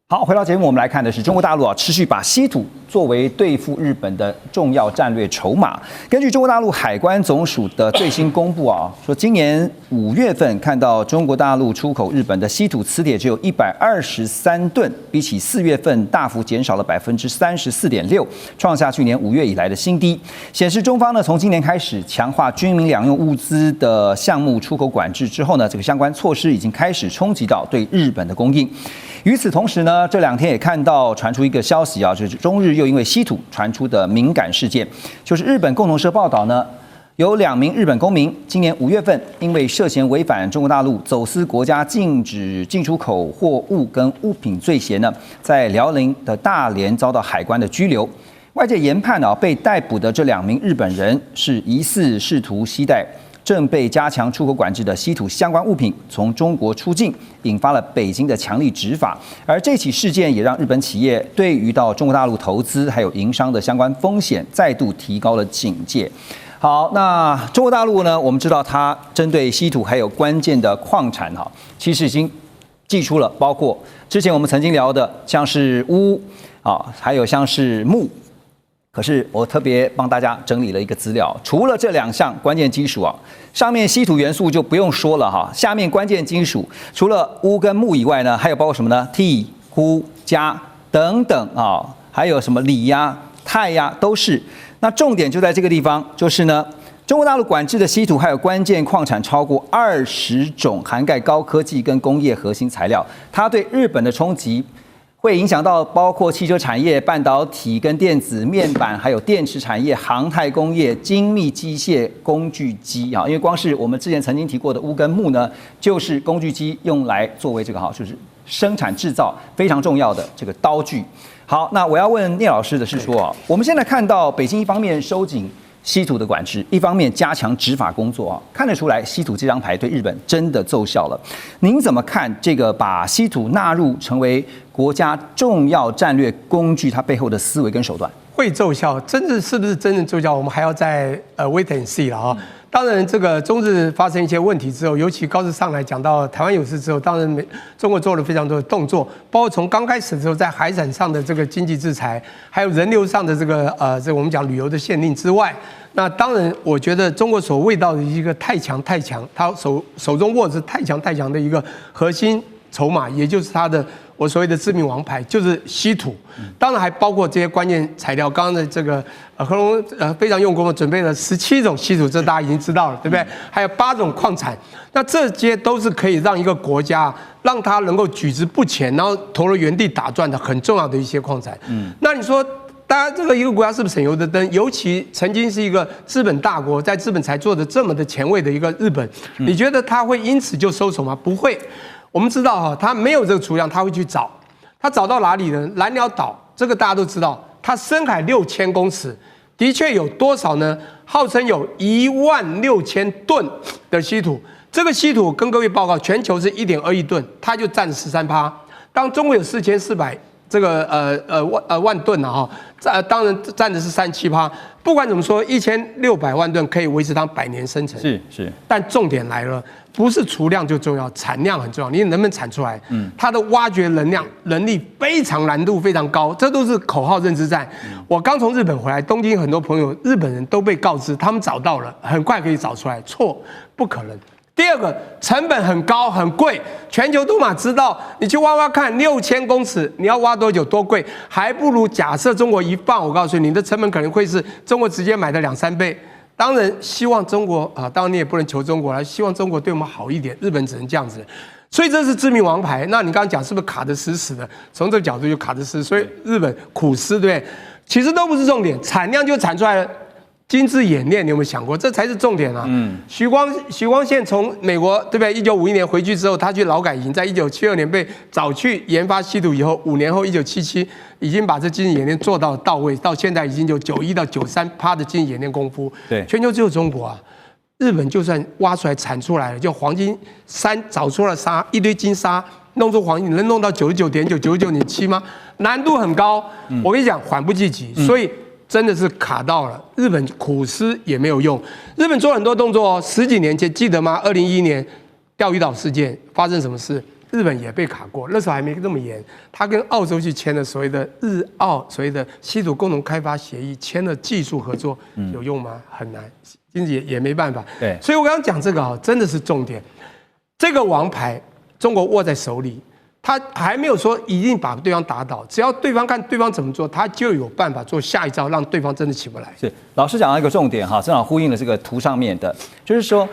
好，回到節目，我們來看的是中國大陸持續把稀土作為對付日本的重要戰略籌碼。根據中國大陸海關總署的最新公布說今年5月份看到中國大陸出口日本的稀土磁鐵只有123噸，比起4月份大幅減少了34.6%，創下去年5月以來的新低，顯示中方呢從今年開始強化軍民兩用物資的項目出口管制之後呢，這個相關措施已經開始衝擊到對日本的供應。與此同時呢，這2天也看到傳出一個消息就是中日又因為稀土傳出的敏感事件，就是日本共同社報道呢，有2名日本公民今年5月份因為涉嫌違反中國大陸走私國家禁止進出口貨物跟物品罪嫌呢，在遼寧的大連遭到海關的拘留。外界研判被逮捕的這2名日本人是疑似試圖攜帶正被加強出口管制的稀土相關物品從中國出境，引發了北京的強力執法。而這起事件也讓日本企業對於到中國大陸投資還有營商的相關風險再度提高了警戒。好，那中國大陸呢？我們知道它針對稀土還有關鍵的礦產其實已經祭出了，包括之前我們曾經聊的像是鎢還有像是鉬。可是我特別幫大家整理了一個資料，除了這2項關鍵金屬上面稀土元素就不用說了下面關鍵金屬除了鎢跟鉬以外呢，還有包括什麼呢？銻、鈷、鎵等等還有什麼鋰呀、鈦呀，都是。那重點就在這個地方，就是呢，中國大陸管制的稀土還有關鍵礦產超過20種，涵蓋高科技跟工業核心材料，它對日本的衝擊會影響到包括汽車產業、半導體跟電子面板，還有電池產業、航太工業、精密機械、工具機因為光是我們之前曾經提過的鎢跟鉬呢，就是工具機用來作為這個就是生產製造非常重要的這個刀具。好，那我要問聶老師的是說我們現在看到北京一方面收緊稀土的管制，一方面加強執法工作看得出來稀土這張牌对日本真的奏效了。您怎麼看這個把稀土納入成為國家重要戰略工具，它背後的思維跟手段？會奏效，真的是不是真正奏效，我們還要再wait and see 了當然，這個中日發生一些問題之後，尤其高市上來講到台灣有事之後，當然中國做了非常多的動作，包括從剛開始的時候在海產上的這個經濟制裁，還有人流上的這個我們講旅遊的限令之外，那當然我覺得中國所謂到的一個太強，他手中握着太強的一個核心籌碼，也就是他的我所謂的致命王牌，就是稀土。當然還包括這些關鍵材料。剛剛的這個何龍非常用功的準備了17種稀土，這大家已經知道了，對不對？還有8種礦產，那這些都是可以讓一個國家讓它能夠舉之不前，然後投入原地打轉的很重要的一些礦產。那你說，當然，這個一個國家是不是省油的燈？尤其曾經是一個資本大國，在資本才做的這麼的前衛的一個日本，你覺得他會因此就收手嗎？不會。我們知道他沒有這個儲量，他會去找。他找到哪裡呢？藍鳥島，這個大家都知道，它深海6000公尺，的確有多少呢？號稱有16000噸的稀土。這個稀土跟各位報告，全球是1.2億噸，它就佔13%。當中國有4400萬噸當然佔的是37%。不管怎麼說，1600萬噸可以維持它100年生成。是。但重點來了，不是儲量就重要，產量很重要。你能不能產出來？它的挖掘能力非常難度非常高，這都是口號認知戰。我剛從日本回來，東京很多朋友日本人都被告知他們找到了，很快可以找出來，錯，不可能。第二個，成本很高很貴，全球都嘛知道，你去挖看6000公尺，你要挖多久多貴，還不如假設中國一放，我告訴你，你的成本可能會是中國直接買的2-3倍。當然，希望中國當然你也不能求中國了，希望中國對我們好一點，日本只能這樣子。所以這是致命王牌。那你剛剛講是不是卡得死死的？從這個角度就卡得死，所以日本苦思，對不對？其實都不是重點，產量就產出來了。精緻冶煉，你有沒有想過，這才是重點啊？許光憲從美國對不對？1951年回去之後，他去勞改營，在1972年被找去研發稀土以後，5年後1977已經把這精緻冶煉做到位，到現在已經有91%到93%的精緻冶煉功夫。對，全球只有中國啊。日本就算挖出來產出來了，就黄金山找出了沙，一堆金沙，弄出黄金，你能弄到99.9、99.7吗？難度很高。我跟你講，緩不濟急，所以。真的是卡到了，日本苦思也沒有用。日本做很多動作10幾年前記得嗎？2011年釣魚島事件發生什麼事？日本也被卡過，那時候還沒那麼嚴。他跟澳洲去簽了所謂的日澳所謂的稀土共同開發協議，簽了技術合作，有用嗎？很難，經濟也沒辦法。對，所以我剛剛講這個啊，真的是重點。這個王牌中國握在手裡，他還沒有說一定把對方打倒，只要對方看對方怎麼做，他就有辦法做下一招，讓對方真的起不來。是老師講到一個重點哈，正好呼應了這個圖上面的，就是說，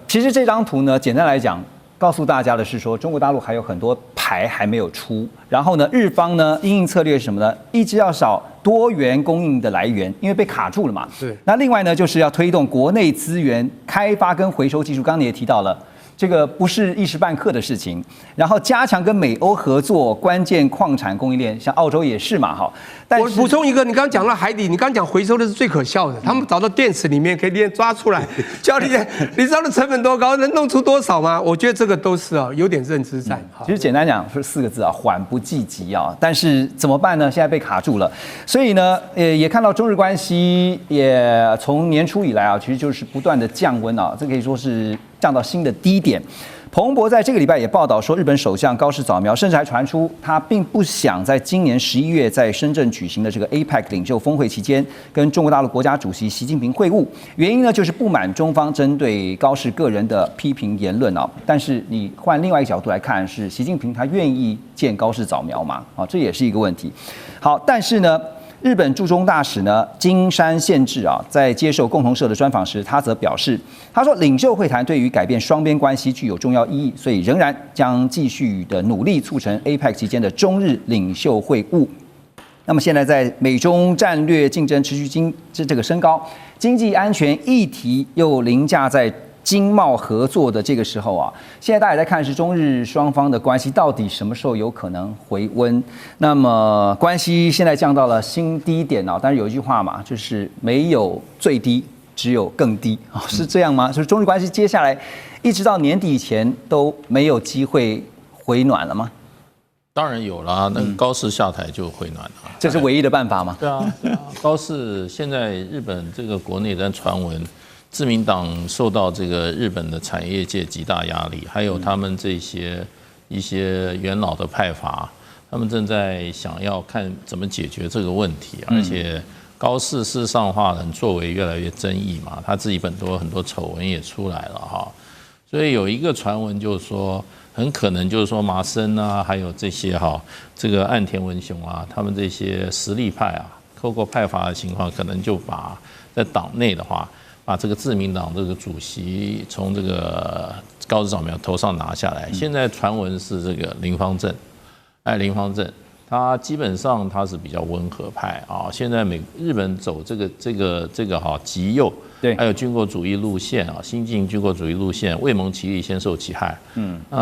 其實這張圖呢，簡單來講。告訴大家的是說，中國大陸還有很多牌還沒有出，然後呢，日方呢因應策略是什麼呢？一直要找多元供應的來源，因為被卡住了嘛。是。那另外呢，就是要推動國內資源開發跟回收技術。剛剛你也提到了，這個不是一時半刻的事情。然後加強跟美歐合作關鍵礦產供應鏈，像澳洲也是嘛，哈。我補充一個，你剛剛講到海底，你剛剛講回收的是最可笑的，他們找到電池裡面可以連抓出來，教練，你知道的成本多高，能弄出多少嗎？我覺得這個都是有點認知戰。其實簡單講是4個字啊，緩不濟急啊。但是怎麼辦呢？現在被卡住了，所以呢，也看到中日關係也從年初以來啊，其實就是不斷的降溫啊，這可以說是降到新的低點。彭博在這個禮拜也報道說，日本首相高市早苗甚至還傳出他並不想在今年11月在深圳舉行的這個 APEC 領袖峰會期間跟中國大陸國家主席習近平會晤，原因呢就是不滿中方針對高市個人的批評言論啊。但是你換另外一個角度來看，是習近平他願意見高市早苗嗎？啊，這也是一個問題。好，但是呢，日本駐中大使呢金山憲治啊，在接受共同社的專訪時，他則表示，他說領袖會談對於改變雙邊關係具有重要意義，所以仍然將繼續的努力促成 APEC 期間的中日領袖會晤。那麼現在在美中戰略競爭持續這個升高，經濟安全議題又凌駕在經貿合作的這個時候啊，現在大家也在看是中日雙方的關係到底什麼時候有可能回溫。那麼關係現在降到了新低點啊，但是有一句話嘛，就是沒有最低，只有更低啊，是這樣嗎？就是中日關係接下來一直到年底前都沒有機會回暖了嗎？當然有啦，那個高市下台就回暖了，這是唯一的辦法嗎？對啊，高市現在日本這個國內在傳聞，自民黨受到這個日本的產業界極大壓力，還有他們這些一些元老的派閥，他們正在想要看怎麼解決這個問題，而且高市事實上的話，作為越來越爭議嘛，他自己很多醜聞也出來了哈，所以有一個傳聞就是說，很可能就是說麻生啊，還有這些這個岸田文雄啊，他們這些實力派啊，透過派閥的情況，可能就把在黨內的話，把這個自民黨這個主席從這個高市早苗頭上拿下來。現在傳聞是這個林芳正，林芳正，他基本上他是比較溫和派啊。現在日本走這個極右，對，還有軍國主義路線啊，新進軍國主義路線，未蒙其利先受其害。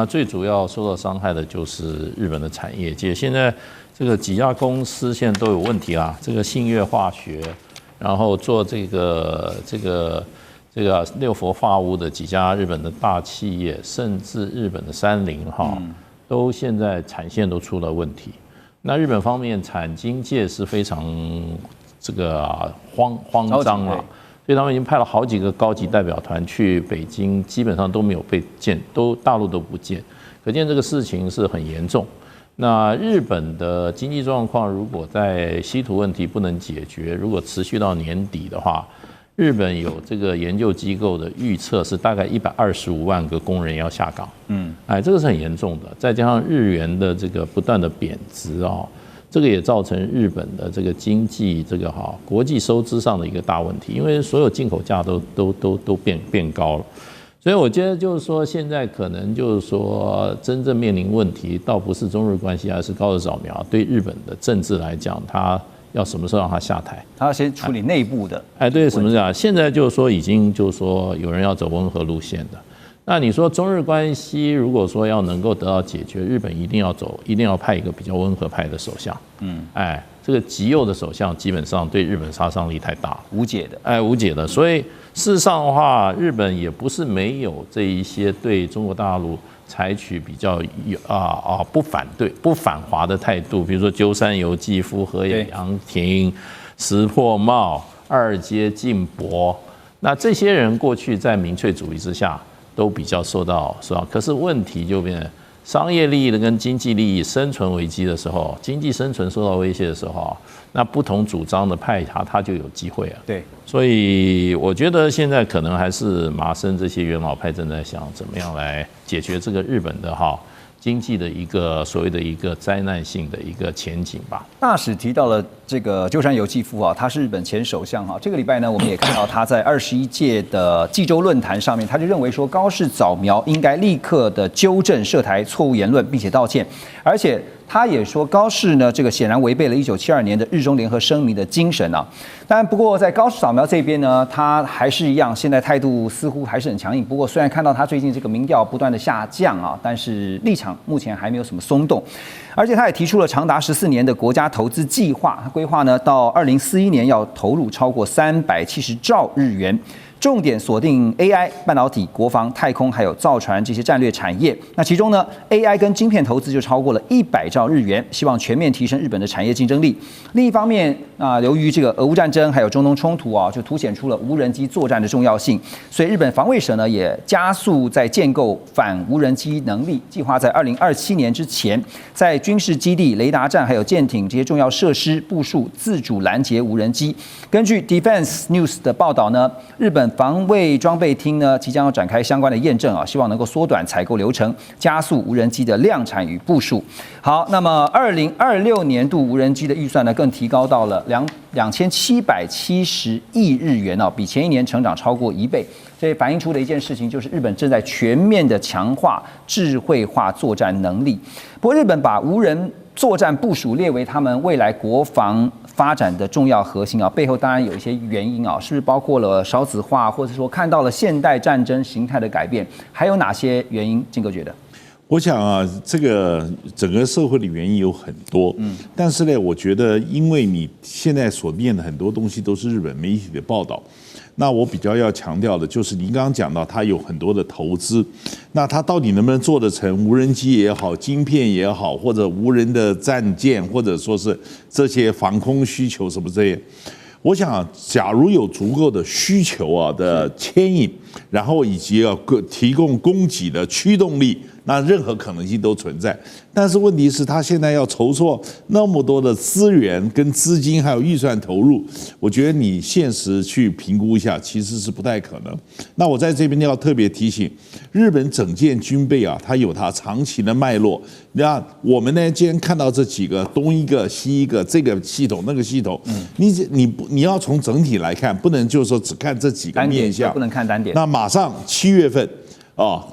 最主要受到傷害的就是日本的產業界。現在這個幾家公司現在都有問題啦，這個信越化學。然後做這個六氟化鎢的幾家日本的大企業，甚至日本的三菱都現在產線都出了問題。那日本方面產經界是非常慌張啊，所以他們已經派了好幾個高級代表團去北京，基本上都沒有被見，大陸都不見，可見這個事情是很嚴重。那日本的經濟狀況，如果在稀土問題不能解決，如果持續到年底的話，日本有這個研究機構的預測是大概125萬個工人要下崗。這個是很嚴重的。再加上日元的這個不斷的貶值啊，這個也造成日本的這個經濟國際收支上的一個大問題，因為所有進口價都變高了。所以我覺得就是說，現在可能就是說，真正面臨問題，倒不是中日關係，而是高市早苗對日本的政治來講，他要什麼時候讓他下台？他要先處理內部的。對，什麼講？現在就是說，已經就是說，有人要走溫和路線的。那你說中日關係如果說要能夠得到解決，日本一定要派一個比較溫和派的首相。這個極右的首相基本上對日本殺傷力太大了，無解的。無解的。所以事實上的話，日本也不是沒有這一些對中國大陸採取比較不反對、不反華的態度，比如說鳩山由紀夫、河野洋平、石破茂、二階俊博，那這些人過去在民粹主義之下都比較受到。可是問題就變成商業利益的跟經濟利益生存危機的時候，經濟生存受到威脅的時候，那不同主張的派他就有機會啊。對，所以我覺得現在可能還是麻生這些元老派正在想怎麼樣來解決這個日本的經濟的一個所謂的一個災難性的一個前景吧。大使提到了這個鳩山由紀夫啊，他是日本前首相哈。這個禮拜呢，我們也看到他在21屆的濟州論壇上面，他就認為說高市早苗應該立刻的糾正涉台錯誤言論，並且道歉，而且他也說高市呢，這個顯然違背了1972年的日中聯合聲明的精神啊。當然，不過在高市早苗這邊呢，他還是一樣，現在態度似乎還是很強硬。不過虽然看到他最近這個民調不斷的下降啊，但是立場目前還沒有什麼鬆動。而且他也提出了長達14年的國家投資計劃，他規劃呢到2041年要投入超過370兆日元。重點鎖定 AI、半導體、國防、太空還有造船這些戰略產業。那其中呢 ，AI 跟晶片投資就超過了100兆日元，希望全面提升日本的產業競爭力。另一方面由於這個俄烏戰爭還有中東衝突就凸顯出了無人機作戰的重要性，所以日本防衛省呢也加速在建構反無人機能力，計劃在2027年之前，在軍事基地、雷達站還有艦艇這些重要設施部署自主攔截無人機。根據 Defense News 的報道呢，日本防衛裝備廳呢即將要展開相關的驗證希望能夠縮短採購流程，加速無人機的量產與部署。好，那麼2026年度無人機的預算呢更提高到了2770億日元比前一年成長超過1倍。这也反映出的一件事情就是日本正在全面的強化智慧化作戰能力。不過日本把無人作戰部署列為他們未來國防發展的重要核心背後當然有一些原因是不是包括了少子化，或者說看到了現代戰爭形態的改變，還有哪些原因？金哥覺得？我想這個整個社會的原因有很多，但是呢，我覺得因為你現在所念的很多東西都是日本媒體的報道。那我比較要強調的就是，您剛剛講到它有很多的投資，那它到底能不能做得成無人機也好，晶片也好，或者無人的戰艦，或者說是這些防空需求什麼這些，我想，假如有足夠的需求的牽引，然後以及提供供給的驅動力，那任何可能性都存在。但是問題是，他現在要籌措那麼多的資源、跟資金還有預算投入，我覺得你現實去評估一下，其實是不太可能。那我在這邊要特別提醒，日本整件軍備它有它長期的脈絡。那我們呢，今天看到這幾個東一個西一個，這個系統那個系統，你要從整體來看，不能就是說只看這幾個面向，不能看單點。那馬上7月份。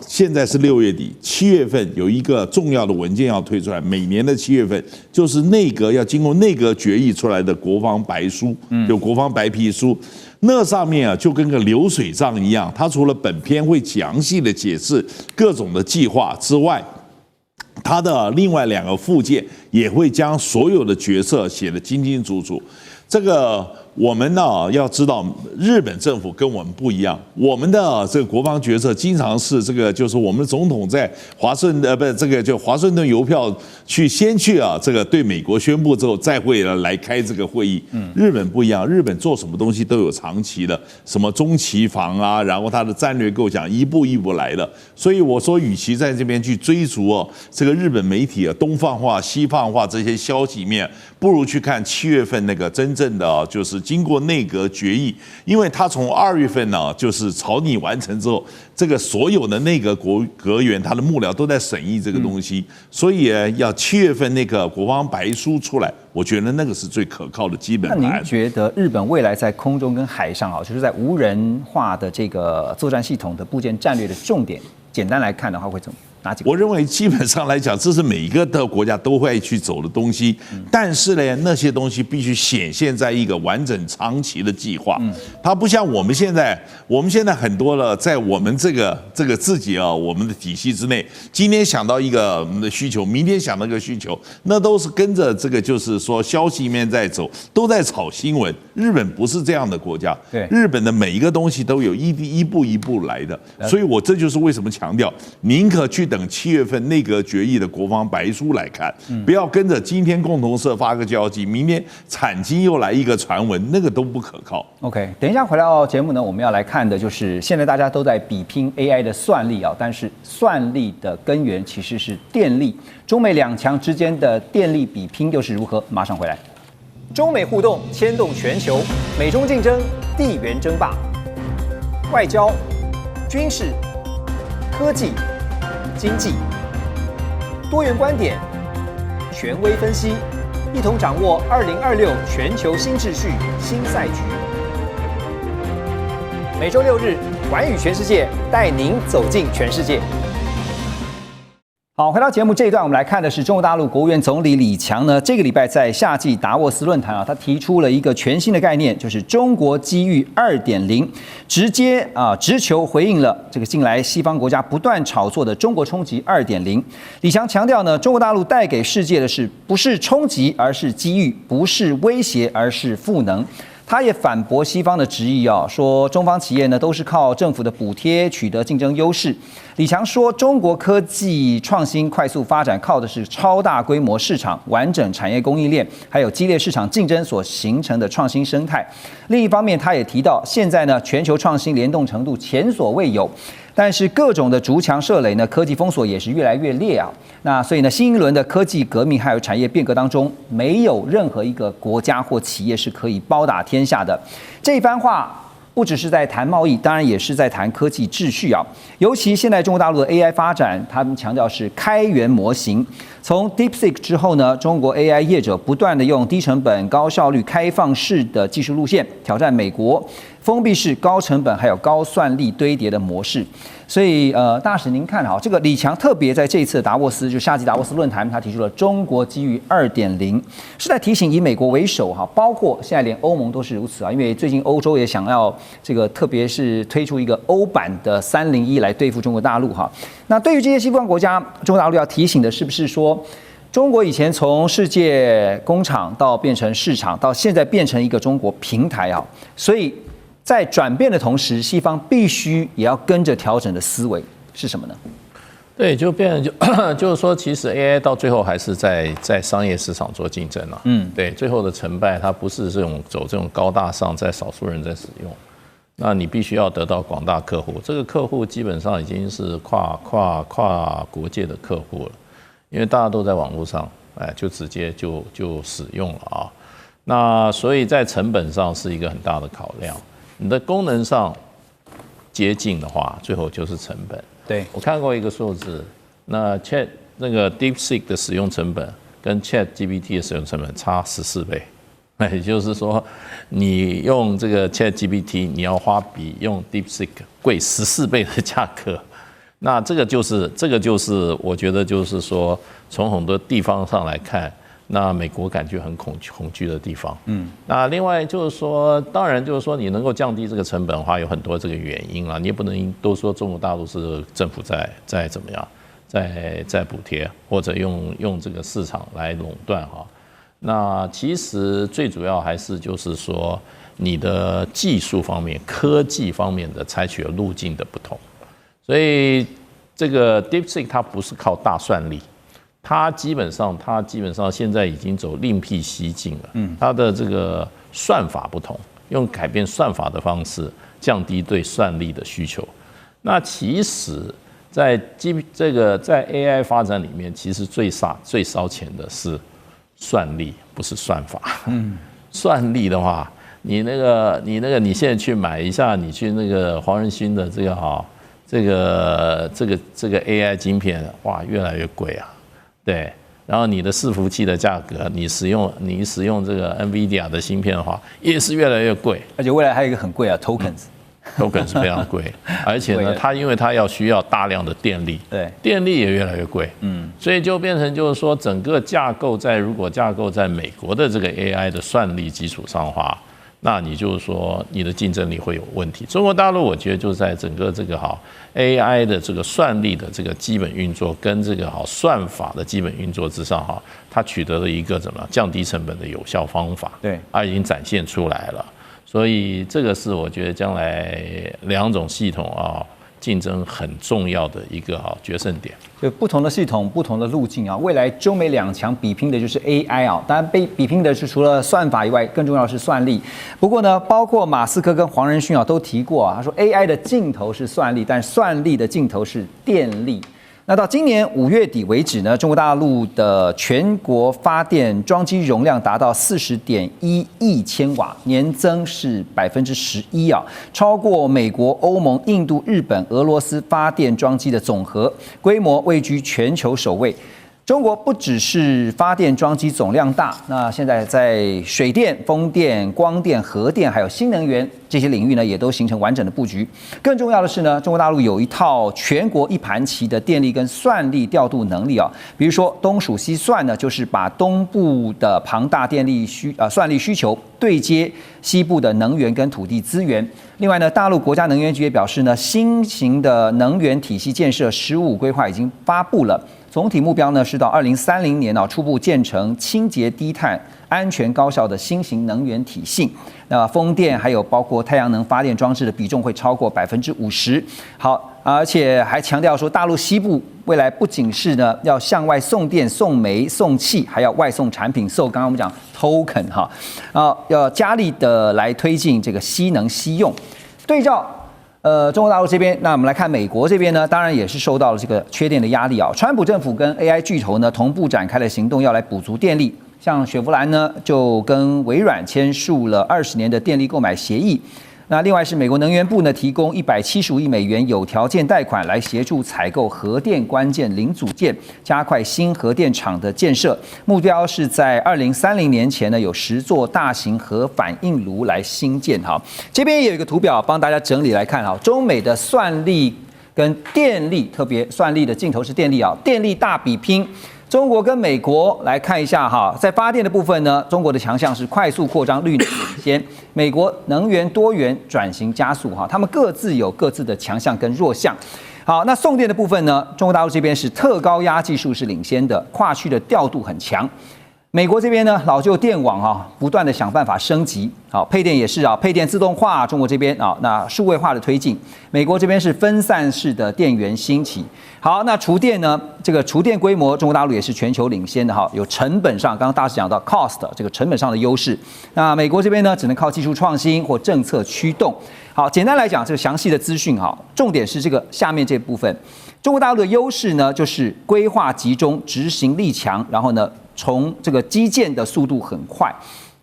現在是6月底，7月份有一個重要的文件要推出来。每年的7月份就是內閣要經過內閣決議出來的國防白書，就國防白皮書。那上面就跟個流水賬一樣，它除了本篇會詳細的解釋各種的計劃之外，它的另外2個附件也會將所有的決策寫得清清楚楚。這個我們呢要知道，日本政府跟我們不一樣，我們的這個國防決策經常是這個，就是我們總統在華盛頓郵票先去這個對美國宣布之後，再會來開這個會議。日本不一樣，日本做什麼東西都有長期的，什麼中期防然後它的戰略構想一步一步來的。所以我說，與其在這邊去追逐這個日本媒體東方化、西方化這些消息面，不如去看7月份那個真正的就是經過內閣決議，因為他從2月份就是草擬完成之後，這個所有的內閣閣員他的幕僚都在審議這個東西，所以要7月份那個國防白書出來，我覺得那個是最可靠的基本盤。那您覺得日本未來在空中跟海上就是在無人化的這個作戰系統的部件戰略的重點，簡單來看的話會怎麼？我認為基本上來講，這是每一個的國家都會去走的東西，但是呢，那些東西必須顯現在一個完整長期的計劃。它不像我們現在很多了，在我們這個自己我們的體系之內，今天想到一個需求，明天想到一個需求，那都是跟着這個就是說消息面在走，都在炒新聞。日本不是這樣的國家，對，日本的每一個東西都有一步一步來的，所以我這就是為什麼強調，寧可去等7月份內閣決議的國防白書來看，不要跟着今天共同社發個消息，明天產經又來一個傳聞，那個都不可靠。OK， 等一下回到節目呢，我們要來看的就是現在大家都在比拼 AI 的算力啊，但是算力的根源其實是電力，中美兩強之間的電力比拼又是如何？馬上回來。中美互動牽動全球，美中競爭，地緣爭霸，外交、軍事、科技、經濟，多元觀點，權威分析，一同掌握2026全球新秩序、新賽局。每周6日，寰宇全世界帶您走進全世界。好，回到節目這一段，我們來看的是中國大陸國務院總理李強呢，這個禮拜在夏季達沃斯論壇啊，他提出了一個全新的概念，就是中國機遇2.0，直球回應了這個近來西方國家不斷炒作的中國衝擊2.0。李強強調呢，中國大陸帶給世界的不是衝擊，而是機遇；不是威脅，而是賦能。他也反駁西方的質疑啊，說中方企業呢都是靠政府的補貼取得競爭優勢。李強說，中國科技創新快速發展靠的是超大規模市場、完整產業供應鏈，還有激烈市場競爭所形成的創新生態。另一方面，他也提到，現在呢全球創新聯動程度前所未有。但是各種的築牆設壘呢，科技封鎖也是越來越烈啊。那所以呢，新一輪的科技革命還有產業變革當中，沒有任何一個國家或企業是可以包打天下的。這番話不只是在談貿易，當然也是在談科技秩序啊。尤其現在中國大陸的 AI 發展，他們強調是開源模型。從 DeepSeek 之後呢，中國 AI 業者不斷的用低成本、高效率、開放式的技術路線挑戰美國封閉式、高成本還有高算力堆疊的模式。所以大使您看好这个李強特別在這一次的達沃斯，就夏季達沃斯論壇，他提出了中國機遇2.0，是在提醒以美國為首哈，包括現在連歐盟都是如此啊，因為最近歐洲也想要這個，特別是推出一個歐版的301來對付中國大陸哈。那對於這些西方國家，中國大陸要提醒的是不是說，中國以前從世界工廠到變成市場，到現在變成一個中國平台啊，所以在轉變的同時，西方必須也要跟着調整的思維是什麼呢？對，就變成就是說，其實 AI 到最後還是在商業市場做競爭了。對，最後的成敗，它不是走這種高大上，在少數人在使用。那你必須要得到廣大客戶，這個客戶基本上已經是跨國界的客戶了，因為大家都在網絡上，就直接就使用了啊。那所以在成本上是一個很大的考量。你的功能上接近的話，最後就是成本。對，我看過一個數字，那個 DeepSeek 的使用成本跟 ChatGPT 的使用成本差14倍。也就是說，你用這個 ChatGPT， 你要花比用 DeepSeek 貴14倍的價格。那這個就是我覺得就是說，從很多地方上來看，那美國感覺很恐懼的地方。那另外就是說，當然就是說，你能夠降低這個成本的話，有很多這個原因啦。你也不能都說中國大陸是政府在怎麼樣，在補貼或者用這個市場來壟斷哈。那其實最主要還是就是說，你的技術方面、科技方面的採取的路徑的不同。所以這個 DeepSeek 它不是靠大算力，它基本上現在已經走另闢蹊徑了。它的這個算法不同，用改變算法的方式降低對算力的需求。那其實在 AI 發展裡面，其實最燒錢的是算力，不是算法。算力的話，你現在去買一下，你去那個黃仁勳的這個 AI 晶片，哇，越來越貴啊。對，然後你的伺服器的價格，你使用這個 NVIDIA 的芯片的話，也是越來越貴。而且未來還有一個很貴啊 ，tokens 是非常貴，而且呢，因為它需要大量的電力，對，電力也越來越貴，所以就變成就是說，整個如果架構在美國的這個 AI 的算力基礎上的話，那你就是說你的競爭力會有問題。中國大陸我覺得就在整個這個AI 的這個算力的這個基本運作跟這個算法的基本運作之上它取得了一個怎麼降低成本的有效方法，對，它已經展現出來了。所以這個是我覺得將來兩種系統競爭很重要的一個決勝點。就不同的系統、不同的路徑啊，未來中美兩強比拼的就是 AI 啊，當然比拼的是除了算法以外，更重要的是算力。不過呢，包括馬斯克跟黃仁勳啊都提過啊，他說 AI 的盡頭是算力，但算力的盡頭是電力。那到今年5月底為止呢，中國大陸的全國發電裝機容量達到40.1億千瓦，年增是11%啊，超過美國、歐盟、印度、日本、俄羅斯發電裝機的總和，規模位居全球首位。中國不只是發電裝機總量大，那現在在水電、風電、光電、核電還有新能源這些領域呢，也都形成完整的布局。更重要的是呢，中國大陸有一套全國一盤棋的電力跟算力調度能力啊。比如說東數西算呢，就是把東部的龐大電力算力需求對接西部的能源跟土地資源。另外呢，大陸國家能源局也表示呢，新型的能源體系建設15規劃已經發布了。總體目標呢是到2030年初步建成清潔低碳、安全高效的新型能源體系。那風電還有包括太陽能發電裝置的比重會超過50%。好，而且還強調說，大陸西部未來不僅是呢要向外送電、送煤、送氣，還要外送產品，剛剛我們講 token 哈，要加力的來推進這個稀能稀用。對照中國大陸這邊，那我們來看美國這邊呢，當然也是受到了這個缺電的壓力啊。川普政府跟 AI 巨頭呢同步展開了行動，要來補足電力。像雪佛蘭呢就跟微軟簽署了20年的電力購買協議。那另外是美國能源部呢提供175億美元有條件貸款來協助採購核電關鍵零組件，加快新核電廠的建設。目標是在2030年前呢有10座大型核反應爐來興建。哈，這邊也有一個圖表幫大家整理來看哈，中美的算力跟電力，特別算力的盡頭是電力啊，電力大比拼。中國跟美國來看一下哈，在發電的部分呢，中國的強項是快速擴張，綠能領先；美國能源多元轉型加速哈，他們各自有各自的強項跟弱項。好，那送電的部分呢，中國大陸這邊是特高壓技術是領先的，跨區的調度很強。美國這邊呢，老舊電網不斷的想辦法升級。好，配電也是配電自動化，中國這邊那數位化的推進，美國這邊是分散式的電源興起。好，那廚電呢，這個廚電規模，中國大陸也是全球領先的有成本上，剛剛大師講到 cost 這個成本上的優勢。那美國這邊呢，只能靠技術創新或政策驅動。好，簡單來講，這個詳細的資訊重點是這個下面這部分。中國大陸的優勢呢，就是規劃集中、執行力強，然後呢，從這個基建的速度很快。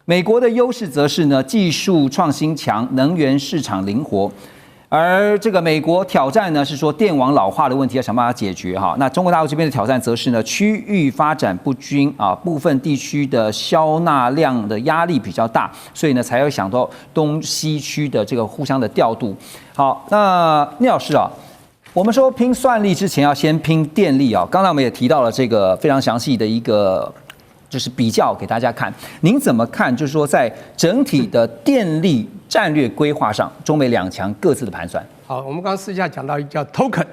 美國的優勢則是呢，技術創新強，能源市場靈活。而這個美國挑戰呢，是說電網老化的問題要想辦法解決哈。那中國大陸這邊的挑戰則是呢，區域發展不均啊，部分地區的消納量的壓力比較大，所以呢才會想到東西區的這個互相的調度。好，那聶老師啊，我們說拼算力之前要先拼電力啊。剛才我們也提到了這個非常詳細的一個就是比較給大家看，您怎麼看？就是說在整體的電力戰略規劃上，中美兩強各自的盤算。好，我們剛剛私下講到一個叫 token，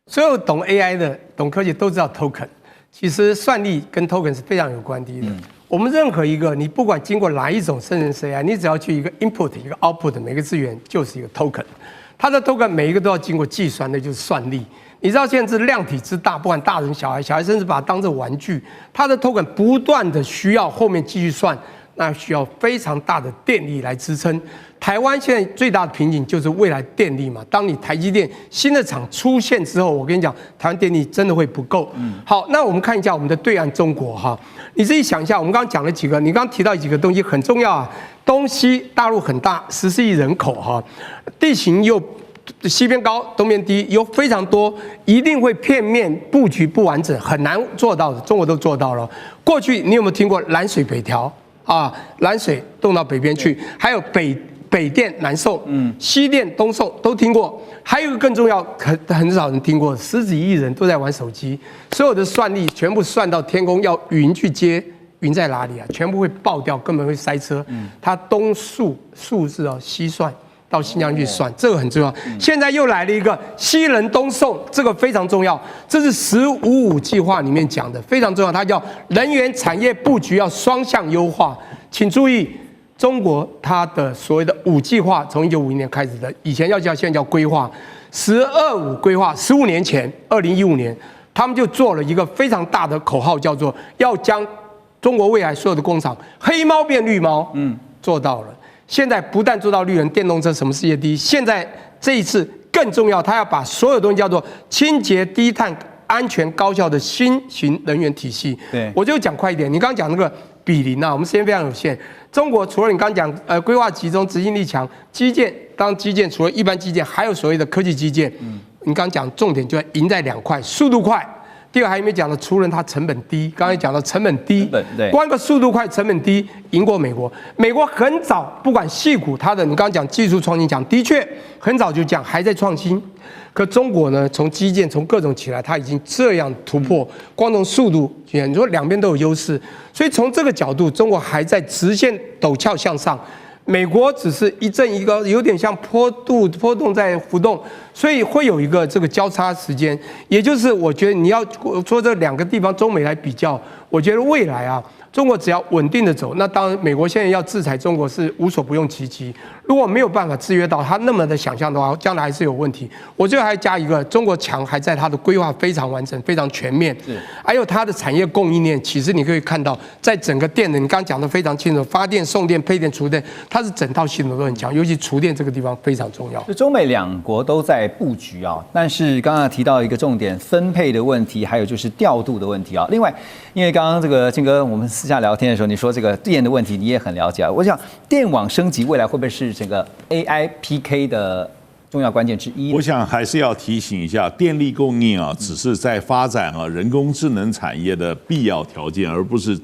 所有懂 AI 的、懂科技都知道 token。其實算力跟 token 是非常有關係的。我們任何一個，你不管經過哪一種生成式 AI， 你只要去一個 input 一個 output， 每個資源就是一個 token。它的 token 每一個都要經過計算，那就是算力。你知道現在是量體之大，不管大人小孩，小孩甚至把它當成玩具，它的 token 不斷的需要後面繼續算，那需要非常大的電力來支撐。台灣現在最大的瓶頸就是未來電力嘛。當你台積電新的廠出現之後，我跟你講，台灣電力真的會不夠。好，那我們看一下我們的對岸中國哈，你自己想一下，我們剛剛講了幾個，你剛剛提到幾個東西很重要啊。東西大陸很大，14億人口哈，地形又西邊高，東邊低，有非常多，一定會片面布局不完整，很難做到的。中國都做到了。過去你有沒有聽過南水北調啊？南水動到北邊去，還有北電南送，西電東送都聽過。還有一個更重要，很少人聽過，10幾億人都在玩手機，所有的算力全部算到天空，要雲去接，雲在哪裡啊？全部會爆掉，根本會塞車。它東數字西算。到新疆去算，這個很重要。現在又來了一個西人東送，這個非常重要。這是1555計劃裡面講的，非常重要。它叫能源產業布局要雙向優化。請注意，中國它的所謂的5計劃從1950年開始的，以前要叫，現在叫規劃。“12.5”規劃，15年前，2015年，他們就做了一个非常大的口號，叫做要將中國未來所有的工廠黑貓變綠貓，做到了。現在不但做到綠能電動車什麼世界第一，現在這一次更重要，他要把所有東西叫做清潔、低碳、安全、高效的新型能源體系。對，我就講快一點。你剛剛講那個比鄰啊，我們時間非常有限。中國除了你剛剛講規劃集中、執行力強，基建當然基建除了一般基建，還有所謂的科技基建。你剛剛講重點就要贏在2塊，速度快。第二還有沒有講的？除了它成本低，剛才講到成本低，光個速度快、成本低，贏過美國。美國很早不管矽谷它的，你剛剛講技術創新講，的確很早就講還在創新。可中國呢，從基建從各種起來，它已經這樣突破，光從速度，你說兩邊都有優勢，所以從這個角度，中國還在直線陡峭向上。美國只是一陣一個，有點像波動在浮動，所以會有一個這個交叉時間。也就是我覺得你要說這兩個地方中美來比較，我覺得未來啊，中國只要穩定的走，那當然美國現在要制裁中國是無所不用其極。如果沒有辦法制約到他那麼的想象的話，將來還是有問題。我最後還加一個，中國強還在它的規劃非常完整、非常全面，還有它的產業供應鏈。其實你可以看到，在整個電的，你剛剛講的非常清楚，發電、送電、配電、儲電，它是整套系統都很強，尤其儲電這個地方非常重要。中美兩國都在布局啊，但是剛剛提到一個重點，分配的問題，還有就是調度的問題啊。另外，因為剛剛這個晉哥我們私下聊天的時候，你說這個電的問題你也很了解啊。我想電網升級未來會不會是整個 AI PK 的重要關鍵之一？我想還是要提醒一下，電力供應啊，只是在發展人工智能產業的必要條件，而不是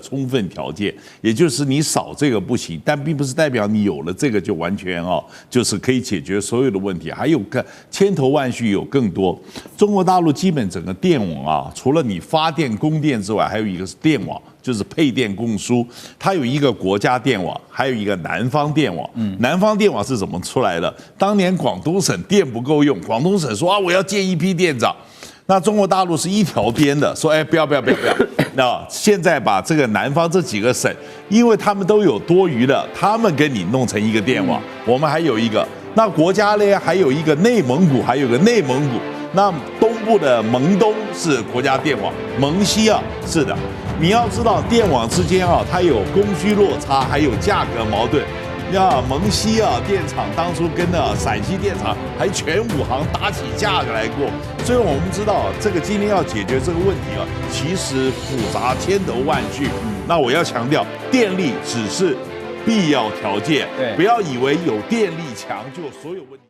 充分條件。也就是你少這個不行，但並不是代表你有了這個就完全就是可以解決所有的問題。還有個千頭萬緒有更多。中國大陸基本整個電網啊，除了你發電供電之外，還有一個是電網。就是配電供輸，它有一個國家電網，還有一個南方電網。南方電網是怎麼出來的？當年廣東省電不夠用，廣東省說我要建一批電廠，那中國大陸是一條邊的，說不要。那現在把這個南方這幾個省，因為他們都有多餘的，他們給你弄成一個電網。我們還有一個，那國家呢還有一個內蒙古，還有個內蒙古。那東部的蒙東是國家電網，蒙西是的。你要知道，電網之間它有供需落差，還有價格矛盾。蒙西電廠當初跟陝西電廠還全武行打起架來過，所以我們知道這個今天要解決這個問題其實複雜千頭萬緒。那我要強調，電力只是必要條件，不要以為有電力強就所有問題。